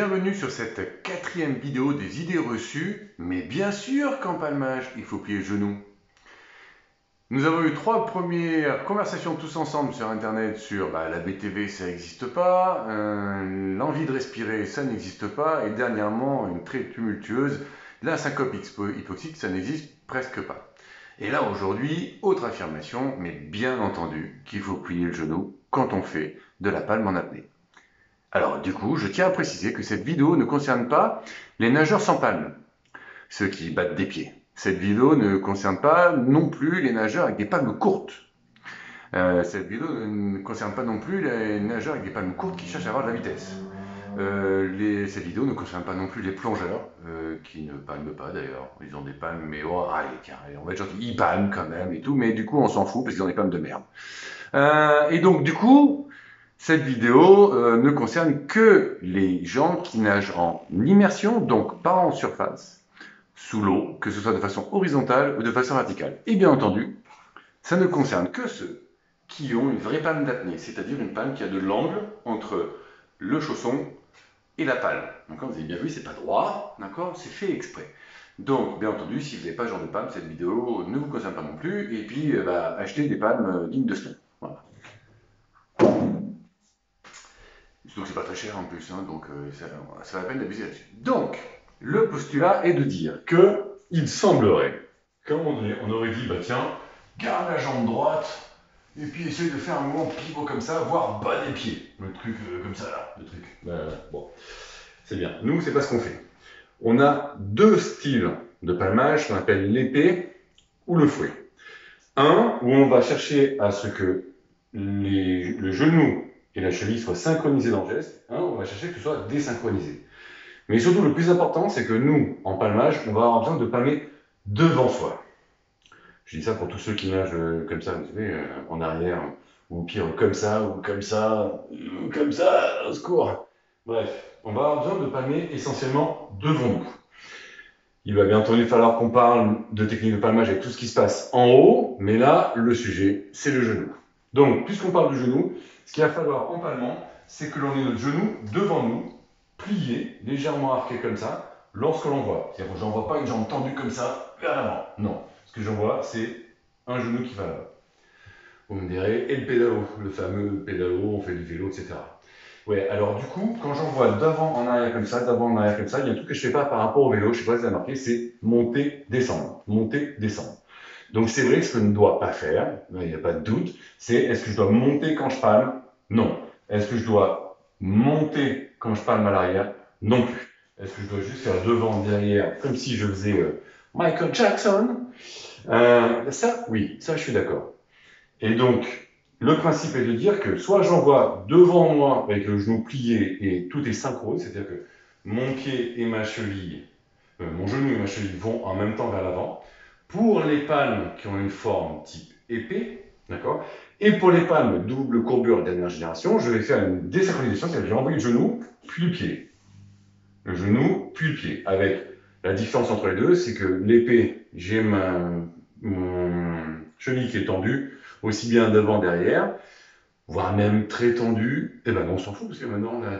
Bienvenue sur cette quatrième vidéo des idées reçues, mais bien sûr qu'en palmage, il faut plier le genou. Nous avons eu 3 premières conversations tous ensemble sur internet sur la BTV, ça n'existe pas, l'envie de respirer, ça n'existe pas, et dernièrement, une très tumultueuse, la syncope hypoxique, ça n'existe presque pas. Et là aujourd'hui, autre affirmation, mais bien entendu qu'il faut plier le genou quand on fait de la palme en apnée. Alors du coup, je tiens à préciser que cette vidéo ne concerne pas les nageurs sans palme, ceux qui battent des pieds. Cette vidéo ne concerne pas non plus les nageurs avec des palmes courtes. Cette vidéo ne concerne pas non plus les nageurs avec des palmes courtes qui cherchent à avoir de la vitesse. Cette vidéo ne concerne pas non plus les plongeurs, qui ne palment pas d'ailleurs. Ils ont des palmes, mais oh, allez, tiens, on va être gentil, ils palment quand même et tout, mais du coup on s'en fout parce qu'ils ont des palmes de merde. Et donc du coup, cette vidéo ne concerne que les gens qui nagent en immersion, donc pas en surface, sous l'eau, que ce soit de façon horizontale ou de façon verticale. Et bien entendu, ça ne concerne que ceux qui ont une vraie palme d'apnée, c'est-à-dire une palme qui a de l'angle entre le chausson et la palme. D'accord, vous avez bien vu, c'est pas droit, d'accord, c'est fait exprès. Donc, bien entendu, si vous n'avez pas ce genre de palme, cette vidéo ne vous concerne pas non plus, et puis achetez des palmes dignes de ce nom. Voilà. Donc c'est pas très cher en plus, hein, donc ça vaut la peine d'abuser là-dessus. Donc, le postulat est de dire que il semblerait qu'à un moment donné, on aurait dit, tiens, garde la jambe droite, et puis essaye de faire un mouvement pivot comme ça, voire bas des pieds. Le truc comme ça là, le truc. Bon, c'est bien. Nous, c'est pas ce qu'on fait. On a 2 styles de palmage qu'on appelle l'épée ou le fouet. Un, où on va chercher à ce que le genou et la cheville soient synchronisés dans le geste, on va chercher que ce soit désynchronisé. Mais surtout, le plus important, c'est que nous, en palmage, on va avoir besoin de palmer devant soi. Je dis ça pour tous ceux qui nagent comme ça, vous savez, en arrière, ou pire, comme ça, ou comme ça, ou comme ça, au secours. Bref, on va avoir besoin de palmer essentiellement devant nous. Il va bien entendu falloir qu'on parle de technique de palmage avec tout ce qui se passe en haut, mais là, le sujet, c'est le genou. Donc, puisqu'on parle du genou, ce qu'il va falloir en palmant, c'est que l'on ait notre genou devant nous, plié, légèrement arqué comme ça, lorsque l'on voit. C'est-à-dire que je n'envoie pas une jambe tendue comme ça, vers l'avant. Non. Ce que j'envoie, c'est un genou qui va là. Vous me direz, et le pédalo, le fameux pédalo, on fait du vélo, etc. Ouais, alors du coup, quand j'envoie d'avant en arrière comme ça, d'avant en arrière comme ça, il y a un truc que je ne fais pas par rapport au vélo, je ne sais pas si vous avez remarqué, c'est monter, descendre. Monter, descendre. Donc c'est vrai que ce que je ne dois pas faire, il n'y a pas de doute, c'est est-ce que je dois monter quand je palme? Non. Est-ce que je dois monter quand je palme à l'arrière? Non plus. Est-ce que je dois juste faire devant, derrière, comme si je faisais Michael Jackson? Ça, oui, ça je suis d'accord. Et donc, le principe est de dire que soit j'envoie devant moi avec le genou plié et tout est synchro, c'est-à-dire que mon pied et ma cheville, mon genou et ma cheville vont en même temps vers l'avant. Pour les palmes qui ont une forme type épée, d'accord, et pour les palmes double courbure dernière génération, je vais faire une désynchronisation, c'est-à-dire que je vais envoyer le genou puis le pied. Le genou puis le pied. Avec la différence entre les deux, c'est que l'épée, j'ai mon cheville qui est tendue, aussi bien devant, derrière, voire même très tendue. Et ben non, on s'en fout, parce que maintenant on a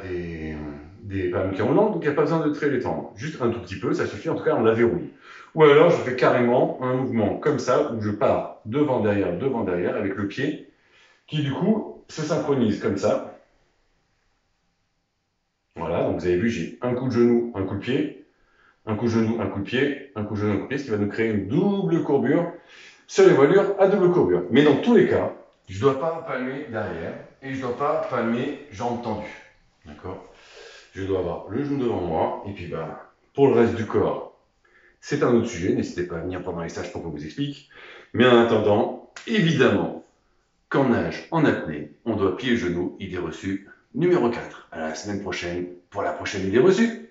des palmes qui ont l'angle, donc il n'y a pas besoin de très les tendre. Juste un tout petit peu, ça suffit, en tout cas on la verrouille. Ou alors je fais carrément un mouvement comme ça, où je pars devant, derrière, avec le pied, qui du coup se synchronise comme ça. Voilà, donc vous avez vu, j'ai un coup de genou, un coup de pied, un coup de genou, un coup de pied, un coup de genou, un coup de pied, ce qui va nous créer une double courbure sur les voilures à double courbure. Mais dans tous les cas, je ne dois pas palmer derrière et je ne dois pas palmer jambes tendues. D'accord? Je dois avoir le genou devant moi et puis pour le reste du corps, c'est un autre sujet. N'hésitez pas à venir pendant les stages pour qu'on vous explique. Mais en attendant, évidemment, qu'en nage, en apnée, on doit plier le genou. Idée reçue numéro 4. À la semaine prochaine pour la prochaine idée reçue.